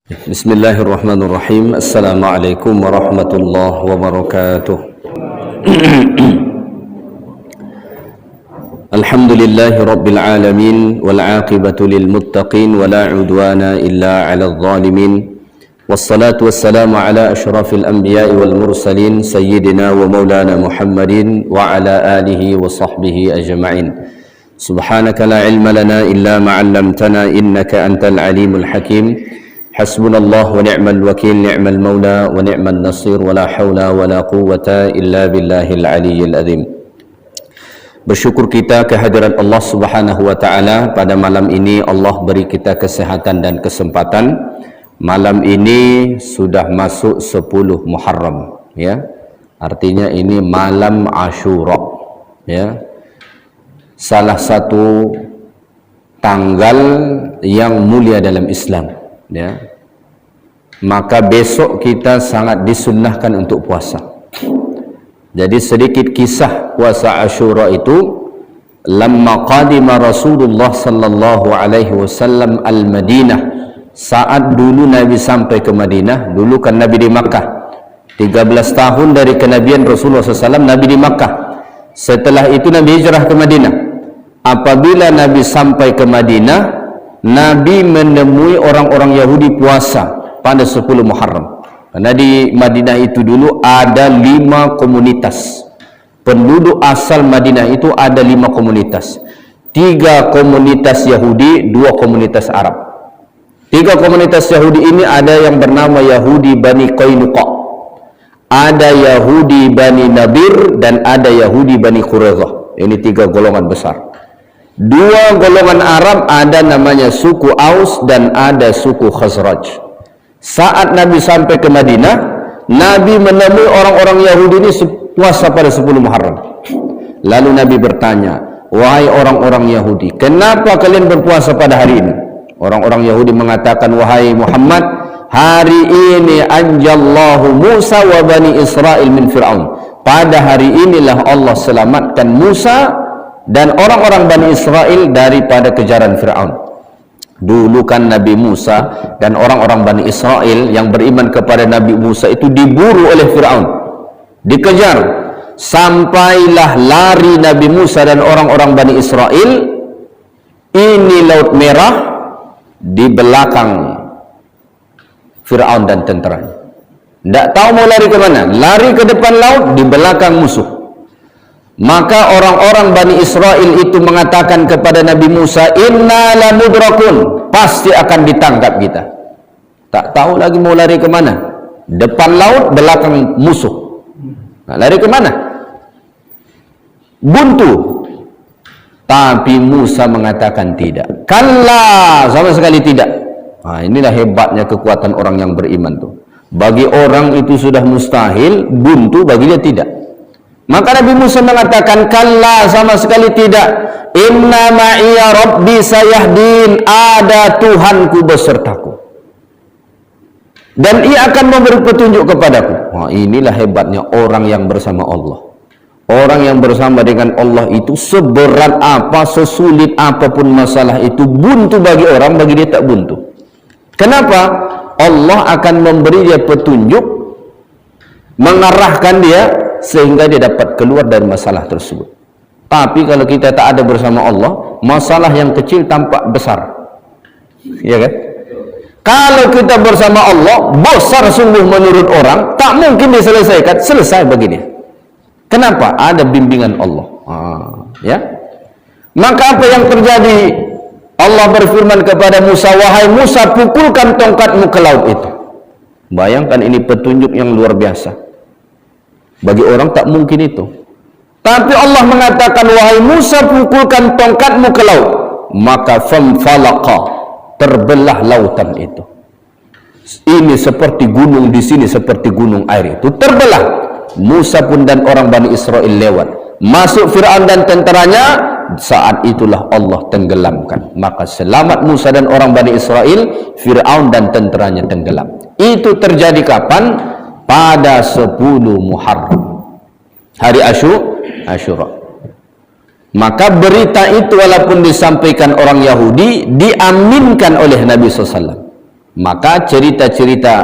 Bismillahirrahmanirrahim. Assalamualaikum warahmatullahi wabarakatuh. Alhamdulillahi rabbil alamin wal aqibatu lil muttaqin wa la udwana illa 'alal zalimin. Wassalatu wassalamu ala asyrafil anbiya'i wal mursalin sayyidina wa maulana Muhammadin wa ala alihi wa sahbihi ajma'in. Subhanaka la ilma lana illa ma 'allamtana innaka antal alimul hakim. Hasbunallah wa ni'mal wakil, ni'mal maula wa ni'mal nasir, wa la hawla wa la quwwata illa billahil aliyyil azim. Bersyukur kita kehadiran Allah Subhanahu wa taala pada malam ini. Allah beri kita kesehatan dan kesempatan. Malam ini sudah masuk 10 Muharram, ya. Artinya ini malam Asyura, ya. Salah satu tanggal yang mulia dalam Islam, ya. Maka besok kita sangat disunnahkan untuk puasa. Jadi sedikit kisah puasa Asyura itu, lamma qadima Rasulullah sallallahu alaihi wasallam al-Madinah, saat dulu Nabi sampai ke Madinah. Dulu kan Nabi di Makkah, 13 tahun dari kenabian Rasulullah SAW Nabi di Makkah. Setelah itu Nabi hijrah ke Madinah. Apabila Nabi sampai ke Madinah, Nabi menemui orang-orang Yahudi puasa pada 10 Muharram. Karena di Madinah itu dulu ada 5 komunitas. Penduduk asal Madinah itu ada 5 komunitas. 3 komunitas Yahudi, 2 komunitas Arab. 3 komunitas Yahudi ini ada yang bernama Yahudi Bani Qainuqa, ada Yahudi Bani Nabir, dan ada Yahudi Bani Quraidah. Ini 3 golongan besar. 2 golongan Arab, ada namanya suku Aus dan ada suku Khazraj. Saat Nabi sampai ke Madinah, Nabi menemui orang-orang Yahudi ini puasa pada 10 Muharram. Lalu Nabi bertanya, wahai orang-orang Yahudi, kenapa kalian berpuasa pada hari ini? Orang-orang Yahudi mengatakan, wahai Muhammad, hari ini anjallahu Musa wa Bani Israel min Fir'aun. Pada hari inilah Allah selamatkan Musa dan orang-orang Bani Israel daripada kejaran Fir'aun. Dulu kan Nabi Musa dan orang-orang Bani Israel yang beriman kepada Nabi Musa itu diburu oleh Fir'aun, dikejar, sampailah lari Nabi Musa dan orang-orang Bani Israel. Ini Laut Merah, di belakang Fir'aun dan tenteranya. Tidak tahu mau lari ke mana, lari ke depan laut, di belakang musuh. Maka orang-orang Bani Israel itu mengatakan kepada Nabi Musa, inna lamudrakun, pasti akan ditangkap kita. Tak tahu lagi mau lari ke mana, depan laut, belakang musuh. Nah, lari ke mana? Buntu. Tapi Musa mengatakan tidak. Kalla, sama sekali tidak. Nah, inilah hebatnya kekuatan orang yang beriman tuh. Bagi orang itu sudah mustahil, buntu, bagi dia tidak. Maka Nabi Musa mengatakan, kalla, sama sekali tidak. Inna ma'iya rabbi sayahdin, ada Tuhanku besertaku dan ia akan memberi petunjuk kepadaku. Wah, inilah hebatnya orang yang bersama Allah. Orang yang bersama dengan Allah itu seberat apa, sesulit apapun masalah itu, buntu bagi orang, bagi dia tak buntu. Kenapa? Allah akan memberi dia petunjuk, mengarahkan dia sehingga dia dapat keluar dari masalah tersebut. Tapi kalau kita tak ada bersama Allah, masalah yang kecil tampak besar, ya kan? Kalau kita bersama Allah, besar sungguh menurut orang, tak mungkin diselesaikan, selesai bagi dia. Kenapa? Ada bimbingan Allah. Ya. Maka apa yang terjadi? Allah berfirman kepada Musa, wahai Musa, pukulkan tongkatmu ke laut itu. Bayangkan, ini petunjuk yang luar biasa. Bagi orang tak mungkin itu. Tapi Allah mengatakan, wahai Musa, pukulkan tongkatmu ke laut. Maka famfalaqa, terbelah lautan itu. Ini seperti gunung, di sini seperti gunung air itu terbelah. Musa pun dan orang Bani Israel lewat. Masuk Fir'aun dan tenteranya. Saat itulah Allah tenggelamkan. Maka selamat Musa dan orang Bani Israel, Fir'aun dan tenteranya tenggelam. Itu terjadi kapan? Pada 10 Muharram, hari Asyura. Maka berita itu walaupun disampaikan orang Yahudi, diaminkan oleh Nabi SAW. Maka cerita-cerita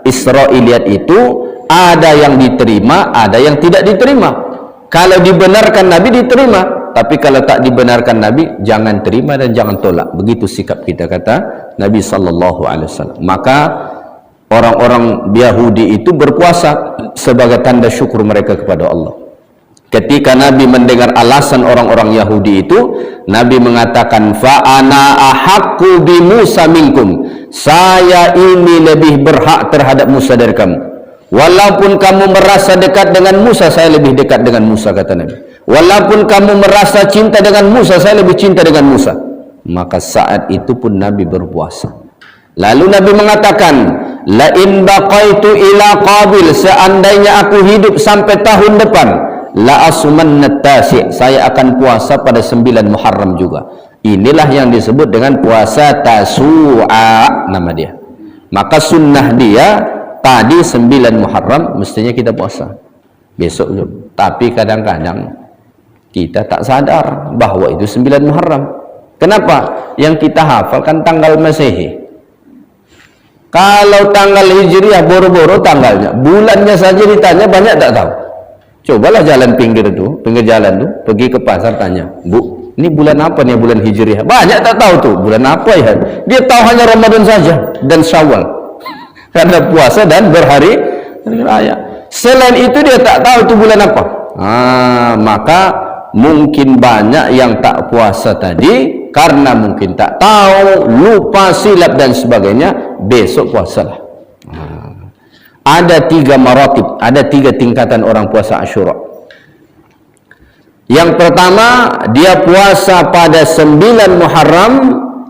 Israiliyat itu ada yang diterima, ada yang tidak diterima. Kalau dibenarkan Nabi diterima, tapi kalau tak dibenarkan Nabi jangan terima dan jangan tolak. Begitu sikap kita, kata Nabi sallallahu alaihi wasallam. Maka orang-orang Yahudi itu berpuasa sebagai tanda syukur mereka kepada Allah. Ketika Nabi mendengar alasan orang-orang Yahudi itu, Nabi mengatakan, fa ana ahaqqu bi Musa minkum, saya ini lebih berhak terhadap Musa dari kamu. Walaupun kamu merasa dekat dengan Musa, saya lebih dekat dengan Musa, kata Nabi. Walaupun kamu merasa cinta dengan Musa, saya lebih cinta dengan Musa. Maka saat itu pun Nabi berpuasa. Lalu Nabi mengatakan, la in baqaitu ila qabil, seandainya aku hidup sampai tahun depan, la asumanna tasi', saya akan puasa pada 9 Muharram juga. Inilah yang disebut dengan puasa Tasu'a, nama dia. Maka sunnah dia tadi 9 Muharram mestinya kita puasa besok juga. Tapi kadang-kadang kita tak sadar bahwa itu 9 Muharram. Kenapa? Yang kita hafalkan tanggal Masehi. Kalau tanggal Hijriah boro-boro tanggalnya, bulannya saja ditanya banyak tak tahu. Cobalah jalan pinggir jalan tu, pergi ke pasar tanya, Bu, ini bulan apa nih, bulan Hijriah? Banyak tak tahu tuh, bulan apa ya? Dia tahu hanya Ramadan saja dan Syawal. Karena puasa dan berhari raya. Selain itu dia tak tahu itu bulan apa. Maka mungkin banyak yang tak puasa tadi karena mungkin tak tahu, lupa, silap dan sebagainya. Besok puasalah. Ada 3 maratib, ada 3 tingkatan orang puasa Asyura. Yang pertama, dia puasa pada 9 Muharram,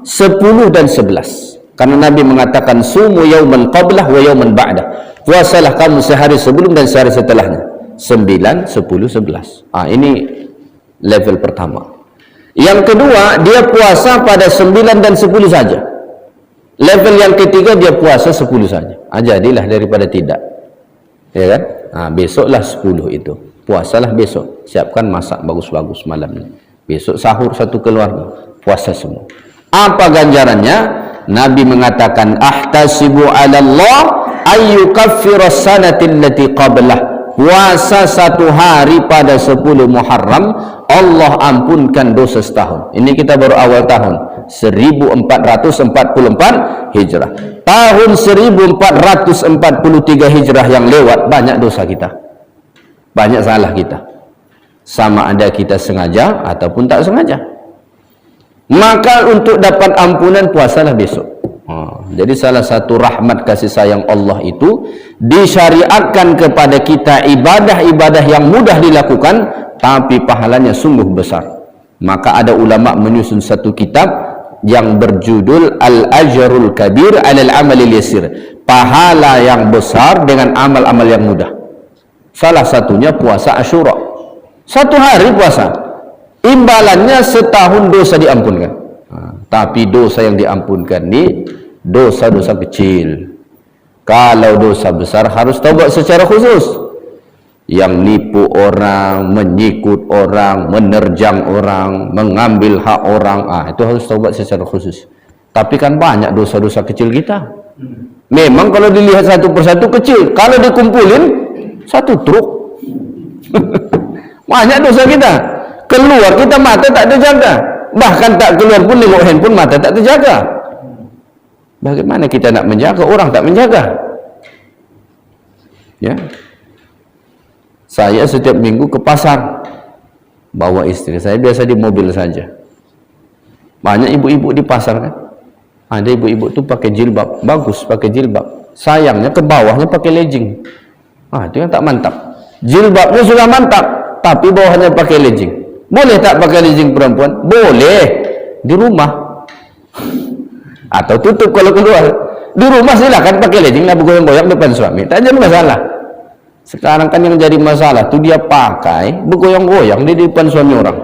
10 dan 11. Karena Nabi mengatakan, sumu yauman qablah wa yauman ba'dah. Puasalah kamu sehari sebelum dan sehari setelahnya. 9, 10, 11. Ini level pertama. Yang kedua, dia puasa pada 9 dan 10 saja. Level yang ketiga, dia puasa 10 saja. Jadilah daripada tidak, ya kan? Besoklah 10 itu, puasalah besok. Siapkan masak bagus-bagus malamnya. Besok sahur satu keluarga, puasa semua. Apa ganjarannya? Nabi mengatakan, ahtasibu 'ala Allah ayyukaffira sanati allati qablah. Puasa 1 hari pada 10 Muharram, Allah ampunkan dosa setahun. Ini kita baru awal tahun 1444 Hijrah. Tahun 1443 Hijrah yang lewat, banyak dosa kita, banyak salah kita, sama ada kita sengaja ataupun tak sengaja. Maka untuk dapat ampunan, puasalah besok. Jadi salah satu rahmat kasih sayang Allah itu disyariatkan kepada kita ibadah-ibadah yang mudah dilakukan tapi pahalanya sungguh besar. Maka ada ulama menyusun satu kitab yang berjudul Al-Ajrul Kabir 'alal Amalil Yasir, pahala yang besar dengan amal-amal yang mudah. Salah satunya puasa Asyura. 1 hari puasa, imbalannya setahun dosa diampunkan. Tapi dosa yang diampunkan ni dosa-dosa kecil. Kalau dosa besar harus taubat secara khusus. Yang nipu orang, menyikut orang, menerjang orang, mengambil hak orang, itu harus taubat secara khusus. Tapi kan banyak dosa-dosa kecil kita. Memang kalau dilihat satu persatu kecil, kalau dikumpulin satu truk. Banyak dosa kita. Keluar kita mata tak terjaga. Bahkan tak keluar pun tengok handphone, mata tak terjaga. Bagaimana kita nak menjaga, orang tak menjaga? Ya. Saya setiap minggu ke pasar, bawa istri saya, biasa di mobil saja. Banyak ibu-ibu di pasar kan. Ada ibu-ibu tu pakai jilbab, bagus pakai jilbab. Sayangnya ke bawahnya pakai legging. Itu yang tak mantap. Jilbabnya sudah mantap, tapi bawahnya pakai legging. Boleh tak pakai legging perempuan? Boleh. Di rumah. Atau tutup kalau keluar. Di rumah silakan pakai legging, lah bergoyang-goyang depan suami. Tak ada masalah. Sekarang kan yang jadi masalah tu dia pakai bergoyang-goyang di depan suami orang.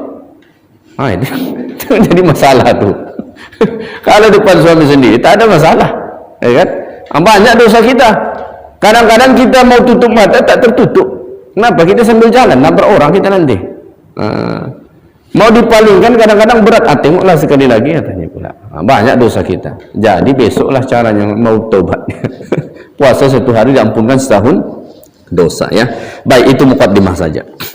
Itu jadi masalah tu. Kalau depan suami sendiri tak ada masalah, ya kan? Banyak dosa kita. Kadang-kadang kita mau tutup mata tak tertutup. Kenapa? Kita sambil jalan nabrak orang kita nanti. Mau dipalingkan kadang-kadang berat. Tengoklah sekali lagi katanya pula. banyak dosa kita. Jadi besoklah caranya mau taubat. Puasa 1 hari diampunkan setahun dosa ya. Baik, itu mukaddimah saja.